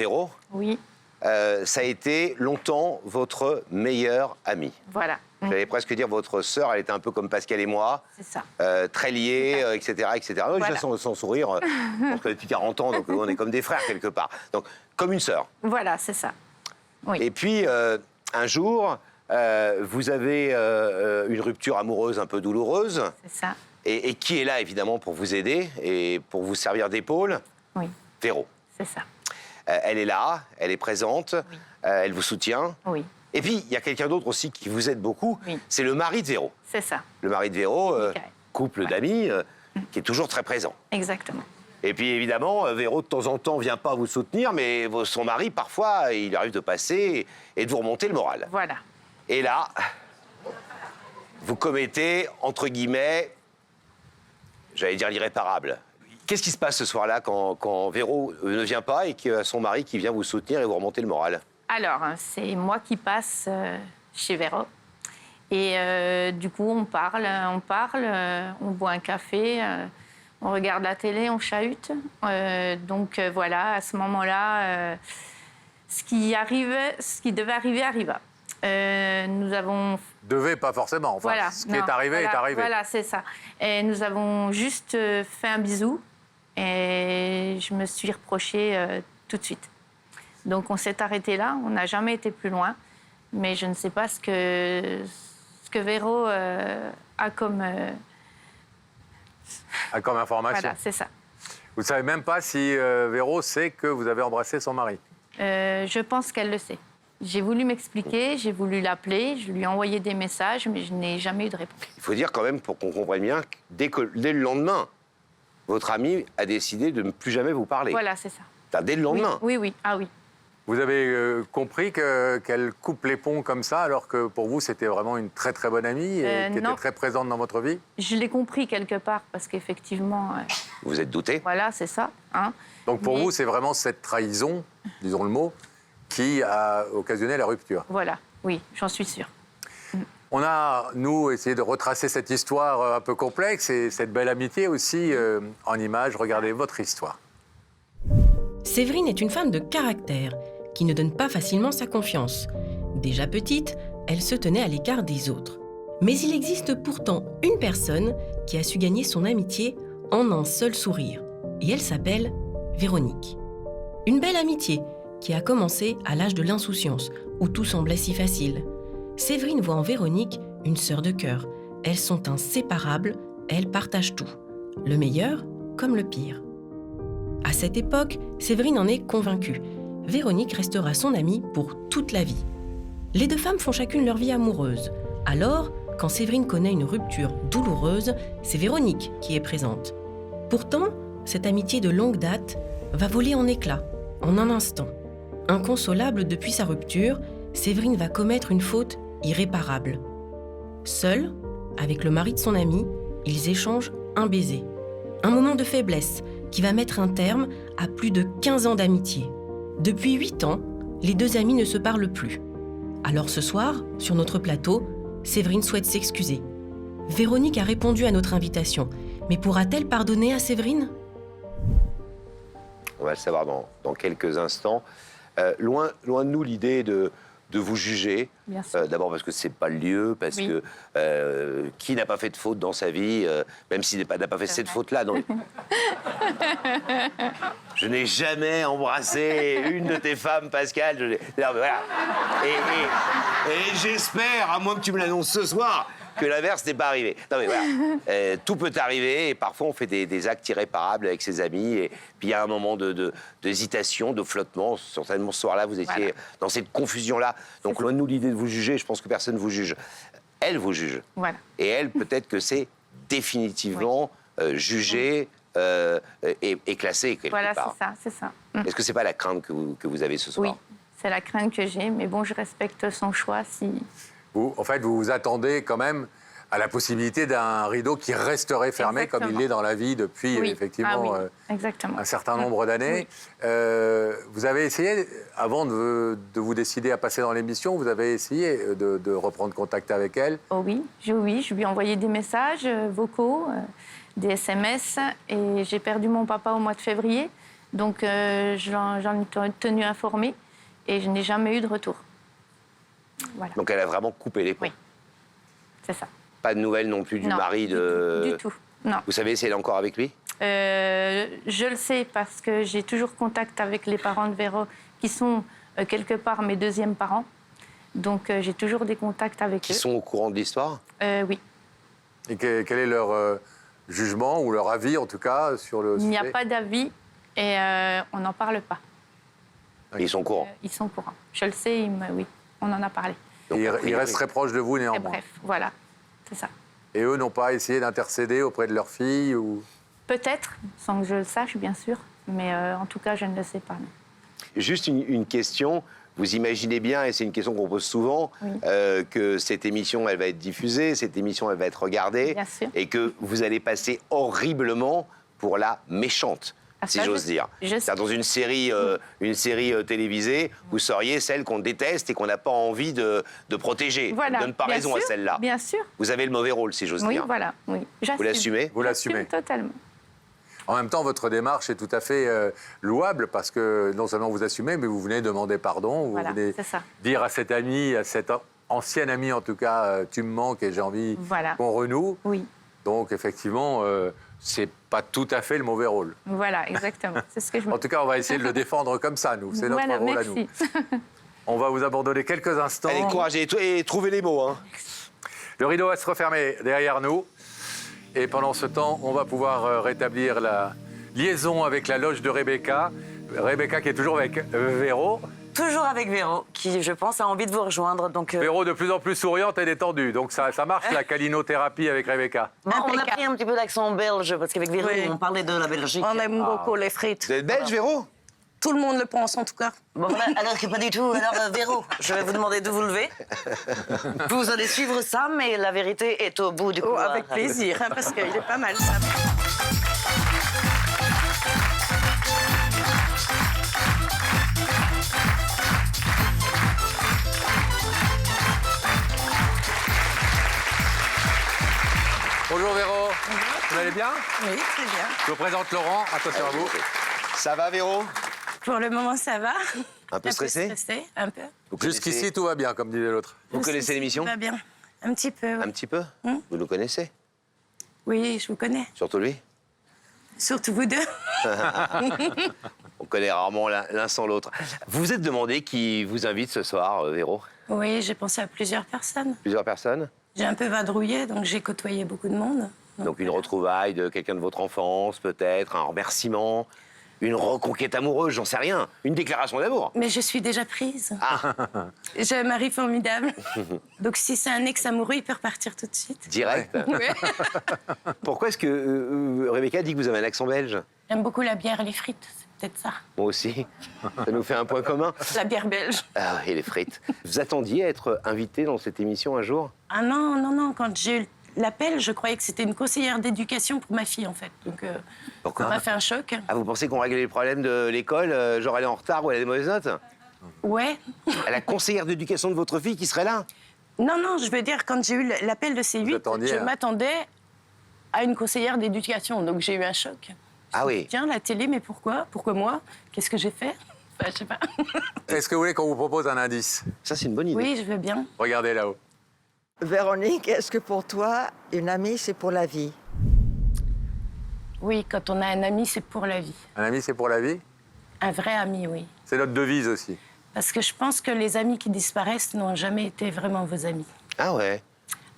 Véro. Oui. Ça a été longtemps votre meilleure amie. Voilà. J'allais presque dire votre sœur, elle était un peu comme Pascal et moi. C'est ça. Très liés, etc. etc. Oui, Voilà. sans sourire, on se connaît depuis 40 ans, donc on est comme des frères quelque part. Donc, comme une sœur. Voilà, c'est ça. Oui. Et puis, un jour, vous avez une rupture amoureuse un peu douloureuse. C'est ça. Et qui est là, évidemment, pour vous aider et pour vous servir d'épaule? Oui. Véro. C'est ça. Elle est là, elle est présente, Oui. Elle vous soutient. Oui. Et puis, il y a quelqu'un d'autre aussi qui vous aide beaucoup, Oui. c'est le mari de Véro. C'est ça. Le mari de Véro, Michael. couple d'amis, qui est toujours très présent. Exactement. Et puis, évidemment, Véro, de temps en temps, vient pas vous soutenir, mais son mari, parfois, il arrive de passer et de vous remonter le moral. Voilà. Et là, vous commettez, entre guillemets, j'allais dire l'irréparable. Qu'est-ce qui se passe ce soir-là quand Véro ne vient pas et qu'il y a son mari qui vient vous soutenir et vous remonter le moral? Alors, c'est moi qui passe chez Véro. Et du coup, on parle, on boit un café, on regarde la télé, on chahute. Donc voilà, à ce moment-là, ce qui devait arriver, arriva. Nous avons... Devait pas forcément. Enfin, Voilà, ce qui est arrivé est arrivé. Voilà, c'est ça. Et nous avons juste fait un bisou et je me suis reproché tout de suite. Donc on s'est arrêté là, on n'a jamais été plus loin, mais je ne sais pas ce que Véro a comme... Comme information. Voilà, c'est ça. Vous ne savez même pas si Véro sait que vous avez embrassé son mari? Je pense qu'elle le sait. J'ai voulu m'expliquer, j'ai voulu l'appeler, je lui ai envoyé des messages, mais je n'ai jamais eu de réponse. Il faut dire quand même, pour qu'on comprenne bien, que dès le lendemain, votre ami a décidé de ne plus jamais vous parler. Voilà, c'est ça. Enfin, dès le lendemain. Oui, oui, ah oui. Vous avez compris qu'elle coupe les ponts comme ça, alors que pour vous, c'était vraiment une très très bonne amie et qui non. était très présente dans votre vie? Je l'ai compris quelque part, parce qu'effectivement... Vous vous êtes douté? voilà, c'est ça. Hein. Donc pour Mais- vous, c'est vraiment cette trahison, disons le mot, qui a occasionné la rupture. Voilà, oui, j'en suis sûre. On a, nous, essayé de retracer cette histoire un peu complexe et cette belle amitié aussi en images. Regardez votre histoire. Séverine est une femme de caractère qui ne donne pas facilement sa confiance. Déjà petite, elle se tenait à l'écart des autres. Mais il existe pourtant une personne qui a su gagner son amitié en un seul sourire. Et elle s'appelle Véronique. Une belle amitié qui a commencé à l'âge de l'insouciance, où tout semblait si facile. Séverine voit en Véronique une sœur de cœur. Elles sont inséparables, elles partagent tout. Le meilleur comme le pire. À cette époque, Séverine en est convaincue. Véronique restera son amie pour toute la vie. Les deux femmes font chacune leur vie amoureuse. Alors, quand Séverine connaît une rupture douloureuse, c'est Véronique qui est présente. Pourtant, cette amitié de longue date va voler en éclats, en un instant. Inconsolable depuis sa rupture, Séverine va commettre une faute irréparable. Seule, avec le mari de son ami, ils échangent un baiser. Un moment de faiblesse qui va mettre un terme à plus de 15 ans d'amitié. Depuis 8 ans, les deux amis ne se parlent plus. Alors ce soir, sur notre plateau, Séverine souhaite s'excuser. Véronique a répondu à notre invitation, mais pourra-t-elle pardonner à Séverine ? On va le savoir dans quelques instants. Loin de nous l'idée de vous juger. Bien sûr. D'abord parce que c'est pas le lieu, parce Oui. que qui n'a pas fait de faute dans sa vie, même s'il n'a pas fait C'est cette vrai. faute-là. Je n'ai jamais embrassé une de tes femmes, Pascal. Non, mais voilà. Et j'espère, à moins que tu me l'annonces ce soir, que l'inverse n'est pas arrivé. Non mais voilà, tout peut arriver et parfois on fait des actes irréparables avec ses amis et puis il y a un moment d'hésitation, de flottement. Certainement ce soir-là, vous étiez Voilà. dans cette confusion-là. Donc loin de nous l'idée de vous juger, je pense que personne ne vous juge. Elle vous juge. Voilà. Et elle, peut-être que c'est définitivement jugé et classé quelque Voilà, part. c'est ça. Est-ce que c'est pas la crainte que vous avez ce soir? Oui, c'est la crainte que j'ai, mais bon, je respecte son choix si... Vous, en fait, vous vous attendez quand même à la possibilité d'un rideau qui resterait fermé comme Exactement. il l'est dans la vie depuis Oui. effectivement Ah oui, exactement. un certain nombre d'années. Vous avez essayé, avant de vous décider à passer dans l'émission, vous avez essayé de reprendre contact avec elle? Oh oui, je lui ai envoyé des messages vocaux, des SMS, et j'ai perdu mon papa au mois de février. Donc, j'en ai tenu informée et je n'ai jamais eu de retour. Voilà, Donc elle a vraiment coupé les ponts. Oui. C'est ça. Pas de nouvelles non plus du Non, mari de... Du tout, non. Vous savez si elle est encore avec lui? Je le sais parce que j'ai toujours contact avec les parents de Véro qui sont quelque part mes deuxièmes parents. Donc j'ai toujours des contacts avec Qui eux. sont au courant de l'histoire? Oui. Et quel est leur jugement ou leur avis, en tout cas, sur le Il sujet? n'y a pas d'avis et on n'en parle pas. Ils sont au courant. Ils sont au courant. Je le sais, oui, on en a parlé. Donc, Et a ils priori- restent très proches de vous, Et néanmoins. bref, voilà, c'est ça. Et eux n'ont pas essayé d'intercéder auprès de leur fille ou... Peut-être, sans que je le sache, bien sûr, mais en tout cas, je ne le sais pas. Non. Juste une question. Vous imaginez bien, et c'est une question qu'on pose souvent, Oui. que cette émission, elle va être diffusée, cette émission, elle va être regardée, Bien sûr. et que vous allez passer horriblement pour la méchante, Ah, si ça, j'ose je- dire. je C'est-à-dire dans une série télévisée, vous seriez celle qu'on déteste et qu'on n'a pas envie de protéger. Voilà. On ne donne pas bien raison à sûr, celle-là. Bien sûr. Vous avez le mauvais rôle, si j'ose Oui, dire. voilà. Oui. Vous l'assumez? Vous l'assumez. Totalement. En même temps, votre démarche est tout à fait louable parce que non seulement vous assumez, mais vous venez demander pardon, vous Voilà, venez c'est ça. dire à cet ami, à cette ancienne amie en tout cas, tu me manques et j'ai envie Voilà. qu'on renoue. Oui, Donc effectivement, c'est pas tout à fait le mauvais rôle. voilà, exactement. C'est ce que je me En tout cas, on va essayer de le défendre comme ça, nous. C'est notre Voilà, rôle merci. à nous. On va vous abandonner quelques instants. Allez, courage et trouvez les mots. Hein. Le rideau va se refermer derrière nous. Et pendant ce temps, on va pouvoir rétablir la liaison avec la loge de Rebecca. Rebecca qui est toujours avec Véro. Toujours avec Véro, qui, je pense, a envie de vous rejoindre. Donc, Véro de plus en plus souriante et détendue. Donc ça marche la calinothérapie avec Rebecca. on a pris un petit peu d'accent belge, parce qu'avec Véro, Oui. on parlait de la Belgique. On aime beaucoup les frites. Vous êtes belge, Véro? Tout le monde le pense en tout cas. Bon, voilà, alors que pas du tout. Alors, Véro, je vais vous demander de vous lever. Vous allez suivre ça, mais la vérité est au bout du Oh, couloir. avec plaisir, hein, parce qu'il est pas mal ça. Bonjour Véro. Vous allez bien? Oui, très bien. Je vous présente Laurent. Attention à vous. Ça va, Véro? Pour le moment, ça va. Un peu stressé? Un peu. Vous connaissez- Jusqu'ici, tout va bien, comme disait l'autre. Vous connaissez l'émission? Ça va bien. Un petit peu. oui. Un petit peu? Vous nous connaissez? Oui, je vous connais. Surtout lui? Surtout vous deux. On connaît rarement l'un sans l'autre. Vous vous êtes demandé qui vous invite ce soir, Véro? Oui, j'ai pensé à plusieurs personnes. Plusieurs personnes? J'ai un peu vadrouillé, donc j'ai côtoyé beaucoup de monde. Donc une retrouvaille de quelqu'un de votre enfance, peut-être, un remerciement, une reconquête amoureuse, j'en sais rien. Une déclaration d'amour. Mais je suis déjà prise. Ah, J'ai un mari formidable. Donc si c'est un ex amoureux, il peut repartir tout de suite. direct. Oui. Pourquoi est-ce que Rebecca dit que vous avez un accent belge? J'aime beaucoup la bière et les frites, c'est peut-être ça. Moi aussi. Ça nous fait un point commun. La bière belge. Ah oui, les frites. Vous attendiez à être invité dans cette émission un jour? Ah non, non, non. Quand j'ai eu l'appel, je croyais que c'était une conseillère d'éducation pour ma fille, en fait. Donc, Pourquoi? ça m'a fait un choc. Ah, vous pensez qu'on réglait les problèmes de l'école, genre elle est en retard ou elle a des mauvaises notes? Ouais. À la conseillère d'éducation de votre fille qui serait là? Non, non, je veux dire, quand j'ai eu l'appel de C8, attendiez je à- m'attendais à une conseillère d'éducation. Donc, j'ai eu un choc. Ah oui. Tiens, la télé, mais pourquoi? Pourquoi moi? Qu'est-ce que j'ai fait? Enfin, je sais pas. Est-ce que vous voulez qu'on vous propose un indice? Ça, c'est une bonne idée. Oui, je veux bien. Regardez là-haut. Véronique, est-ce que pour toi, une amie, c'est pour la vie? Oui, quand on a un ami, c'est pour la vie. Un ami, c'est pour la vie? Un vrai ami, oui. C'est notre devise aussi. Parce que je pense que les amis qui disparaissent n'ont jamais été vraiment vos amis. Ah ouais.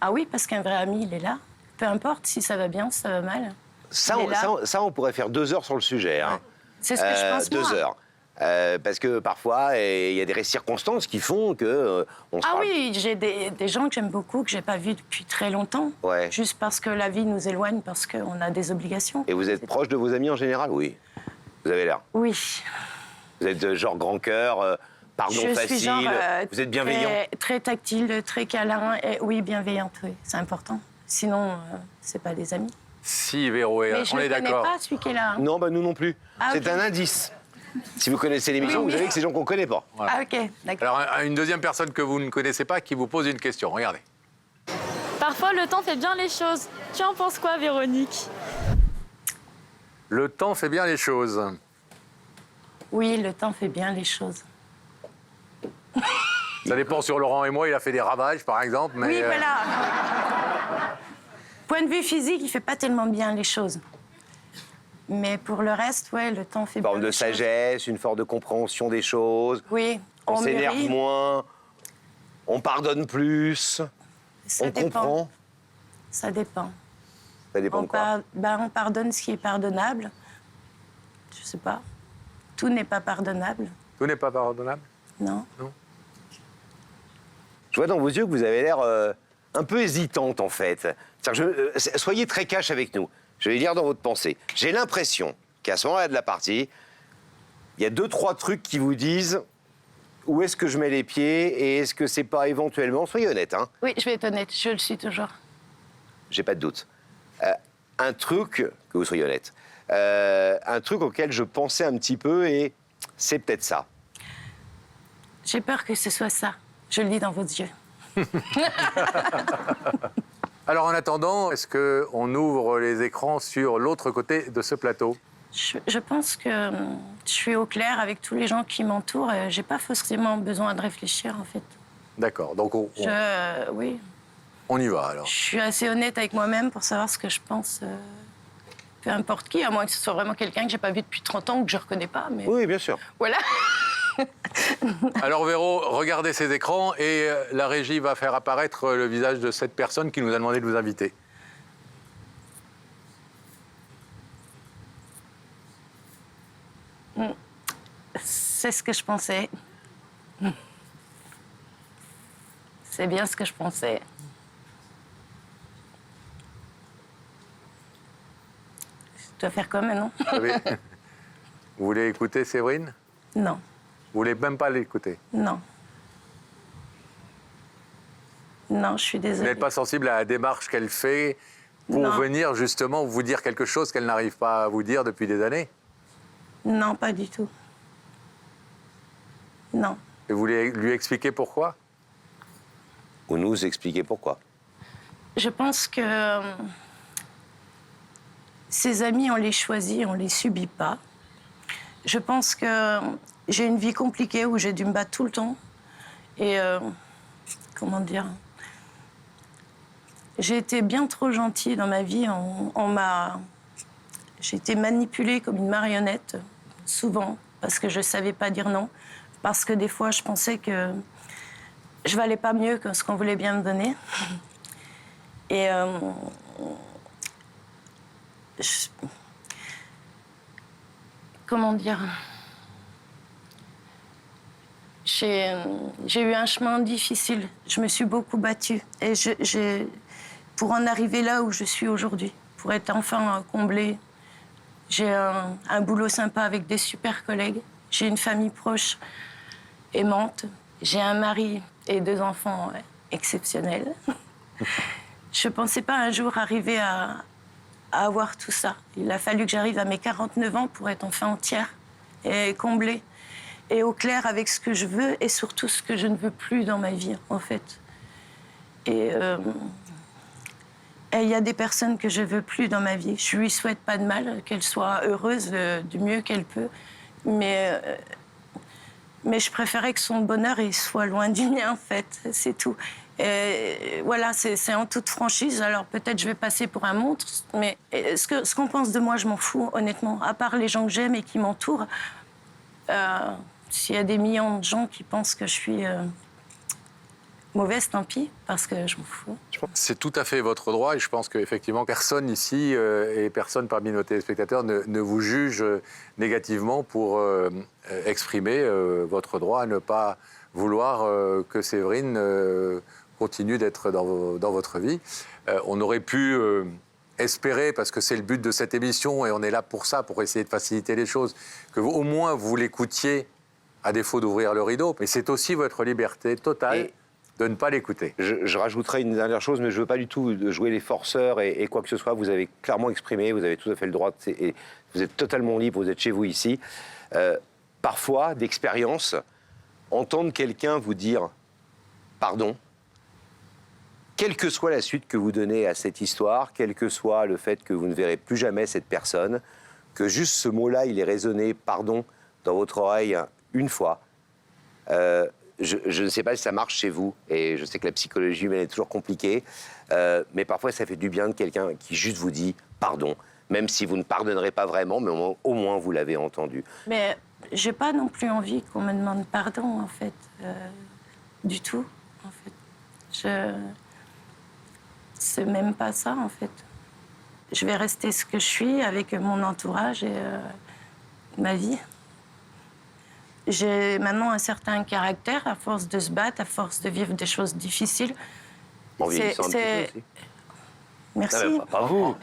Ah oui, parce qu'un vrai ami, il est là. Peu importe si ça va bien, si ça va mal. Ça, Il est là. on pourrait faire 2 heures sur le sujet. Hein. C'est ce que je pense, 2 moi. heures. Parce que parfois, il y a des circonstances qui font que on se Ah parle. oui, j'ai des gens que j'aime beaucoup, que j'ai pas vus depuis très longtemps. Ouais. Juste parce que la vie nous éloigne, parce qu'on a des obligations. Et vous êtes proche de vos amis en général? Oui. Vous avez l'air. Oui. Vous êtes genre grand cœur, pardon Je facile. suis genre Vous êtes bienveillant. très tactile, très câlin. Et oui, bienveillante, oui. C'est important. Sinon, c'est pas des amis. Si, Véro, Mais je on ne est connais d'accord. pas, celui qui est là. hein. Non, bah nous non plus. Ah, C'est ok. un indice. Si vous connaissez l'émission, Oui, vous oui. savez que c'est des gens qu'on connaît pas. Ah, ok, d'accord. Alors, une deuxième personne que vous ne connaissez pas qui vous pose une question. Regardez. Parfois, le temps fait bien les choses. Tu en penses quoi, Véronique? Le temps fait bien les choses. Oui, le temps fait bien les choses. Ça dépend sur Laurent et moi, il a fait des ravages, par exemple. Mais Oui, voilà. Point de vue physique, il fait pas tellement bien les choses. Mais pour le reste, ouais, le temps fait Une bien forme de les choses. sagesse, une forme de compréhension des choses. Oui, On s'énerve mûrit. moins, on pardonne plus, Ça on dépend. comprend. Ça dépend. Ça dépend de quoi. On pardonne ce qui est pardonnable. Je sais pas. Tout n'est pas pardonnable, tout n'est pas pardonnable. non? Je vois dans vos yeux que vous avez l'air un peu hésitante, en fait. Soyez très cash avec nous. Je vais lire dans votre pensée. J'ai l'impression qu'à ce moment-là de la partie, il y a 2-3 trucs qui vous disent où est-ce que je mets les pieds et est-ce que c'est pas éventuellement... Soyez honnête, hein. Oui, je vais être honnête, je le suis toujours. J'ai pas de doute. Un truc, que vous soyez honnête, un truc auquel je pensais un petit peu et c'est peut-être ça. J'ai peur que ce soit ça. Je le lis dans vos yeux. Alors en attendant, est-ce qu'on ouvre les écrans sur l'autre côté de ce plateau? Je pense que je suis au clair avec tous les gens qui m'entourent. Et j'ai pas forcément besoin de réfléchir, en fait. D'accord, donc Oui, on y va alors. je suis assez honnête avec moi-même pour savoir ce que je pense. Peu importe qui, à moins que ce soit vraiment quelqu'un que j'ai pas vu depuis 30 ans ou que je reconnais pas. Mais Oui, bien sûr. voilà. Alors Véro, regardez ces écrans et la régie va faire apparaître le visage de cette personne qui nous a demandé de vous inviter. C'est ce que je pensais. C'est bien ce que je pensais. Je dois faire quoi maintenant? Vous voulez écouter Séverine? Non, Vous voulez même pas l'écouter? non. Non, je suis Vous désolée. n'êtes pas sensible à la démarche qu'elle fait pour Non. venir justement vous dire quelque chose qu'elle n'arrive pas à vous dire depuis des années? Non, pas du tout. Non. Et vous voulez lui expliquer pourquoi? Ou nous expliquer pourquoi. Je pense que ses amis, on les choisit, on les subit pas. Je pense que j'ai une vie compliquée où j'ai dû me battre tout le temps. Et comment dire? J'ai été bien trop gentille dans ma vie. J'ai été manipulée comme une marionnette, souvent, parce que je savais pas dire non. Parce que des fois, je pensais que je valais pas mieux que ce qu'on voulait bien me donner. Et comment dire? J'ai eu un chemin difficile. Je me suis beaucoup battue. Et pour en arriver là où je suis aujourd'hui, pour être enfin comblée, j'ai un boulot sympa avec des super collègues. J'ai une famille proche, aimante. J'ai un mari et 2 enfants exceptionnels. Je ne pensais pas un jour arriver à avoir tout ça. Il a fallu que j'arrive à mes 49 ans pour être enfin entière et comblée. Et au clair avec ce que je veux et surtout ce que je ne veux plus dans ma vie, en fait. Et il y a des personnes que je ne veux plus dans ma vie. Je lui souhaite pas de mal, qu'elle soit heureuse du mieux qu'elle peut. Mais je préférais que son bonheur il soit loin du mien, en fait. C'est tout. Et voilà, c'est en toute franchise. Alors peut-être je vais passer pour un monstre, mais ce qu'on pense de moi, je m'en fous, honnêtement. À part les gens que j'aime et qui m'entourent, s'il y a des millions de gens qui pensent que je suis mauvaise, tant pis, parce que je m'en fous. C'est tout à fait votre droit et je pense qu'effectivement, personne ici et personne parmi nos téléspectateurs ne vous juge négativement pour exprimer votre droit à ne pas vouloir que Séverine continue d'être dans votre vie. On aurait pu espérer, parce que c'est le but de cette émission et on est là pour ça, pour essayer de faciliter les choses, que au moins vous l'écoutiez à défaut d'ouvrir le rideau. Mais c'est aussi votre liberté totale de ne pas l'écouter. Je rajouterai une dernière chose, mais je ne veux pas du tout jouer les forceurs et quoi que ce soit. Vous avez clairement exprimé, vous avez tout à fait le droit, et vous êtes totalement libre, vous êtes chez vous ici. Parfois, d'expérience, entendre quelqu'un vous dire « pardon », quelle que soit la suite que vous donnez à cette histoire, quel que soit le fait que vous ne verrez plus jamais cette personne, que juste ce mot-là, il est résonné « pardon », dans votre oreille une fois. Je ne sais pas si ça marche chez vous, et je sais que la psychologie humaine est toujours compliquée, mais parfois ça fait du bien de quelqu'un qui juste vous dit pardon, même si vous ne pardonnerez pas vraiment, mais au moins vous l'avez entendu. Mais j'ai pas non plus envie qu'on me demande pardon, en fait. Du tout, en fait. C'est même pas ça, en fait. Je vais rester ce que je suis avec mon entourage et ma vie. J'ai maintenant un certain caractère, à force de se battre, à force de vivre des choses difficiles. En vieillissant un petit peu aussi. Merci. Non, mais pas vous,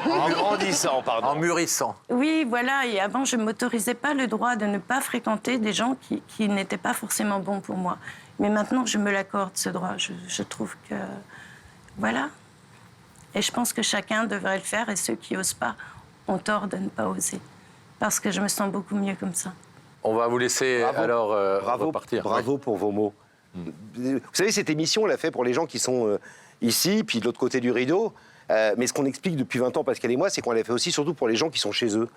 en grandissant, pardon. En mûrissant. Oui, voilà. Et avant, je ne m'autorisais pas le droit de ne pas fréquenter des gens qui n'étaient pas forcément bons pour moi. Mais maintenant, je me l'accorde, ce droit. Je trouve que... Voilà. Et je pense que chacun devrait le faire. Et ceux qui n'osent pas ont tort de ne pas oser. Parce que je me sens beaucoup mieux comme ça. On va vous laisser alors repartir. Bravo pour vos mots. Vous savez, cette émission, on l'a fait pour les gens qui sont ici, puis de l'autre côté du rideau. Mais ce qu'on explique depuis 20 ans, Pascal et moi, c'est qu'on l'a fait aussi surtout pour les gens qui sont chez eux.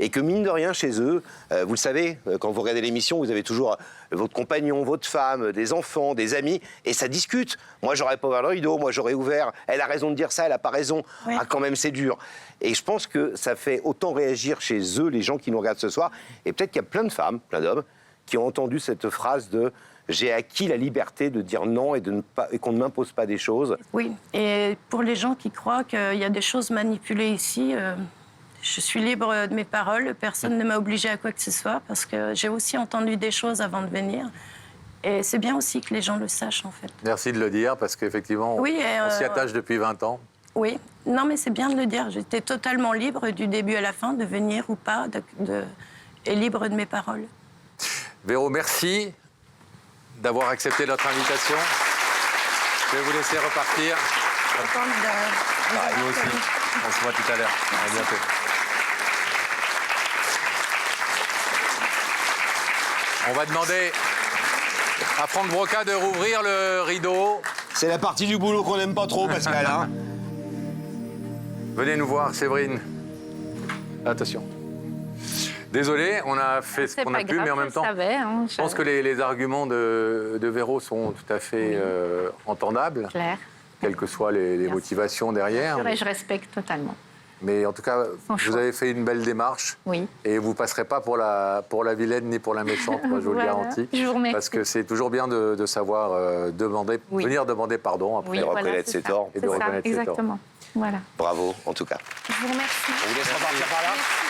Et que mine de rien, chez eux, vous le savez, quand vous regardez l'émission, vous avez toujours votre compagnon, votre femme, des enfants, des amis, et ça discute. Moi, j'aurais pas ouvert le rideau, moi, j'aurais ouvert. Elle a raison de dire ça, elle a pas raison. Ouais. Ah, quand même, c'est dur. Et je pense que ça fait autant réagir chez eux, les gens qui nous regardent ce soir. Et peut-être qu'il y a plein de femmes, plein d'hommes, qui ont entendu cette phrase de « j'ai acquis la liberté de dire non et qu'on ne m'impose pas des choses ». Oui. Et pour les gens qui croient qu'il y a des choses manipulées ici... Je suis libre de mes paroles, personne ne m'a obligée à quoi que ce soit, parce que j'ai aussi entendu des choses avant de venir. Et c'est bien aussi que les gens le sachent, en fait. Merci de le dire, parce qu'effectivement, Oui, on s'y attache depuis 20 ans. Oui, non, mais c'est bien de le dire. J'étais totalement libre du début à la fin de venir ou pas, et libre de mes paroles. Véro, merci d'avoir accepté notre invitation. Je vais vous laisser repartir. Nous aussi. On se voit tout à l'heure. À bientôt. On va demander à Franck Broca de rouvrir le rideau. C'est la partie du boulot qu'on n'aime pas trop, Pascal. Hein. Venez nous voir, Séverine. Attention. Désolé, on a fait ce qu'on a pu, mais en même temps, je pense que les arguments de Véro sont tout à fait entendables, Claire. quelles que soient les motivations derrière. Et je respecte totalement. Mais en tout cas, vous avez fait une belle démarche. Oui. Et vous ne passerez pas pour la vilaine ni pour la méchante, moi je vous le garantis. Je vous remercie. Parce que c'est toujours bien de savoir venir demander pardon après. Et reconnaître ses torts. Et de reconnaître ses torts. Exactement. Voilà. Bravo, en tout cas. Je vous remercie. On vous laisse repartir par là. Merci.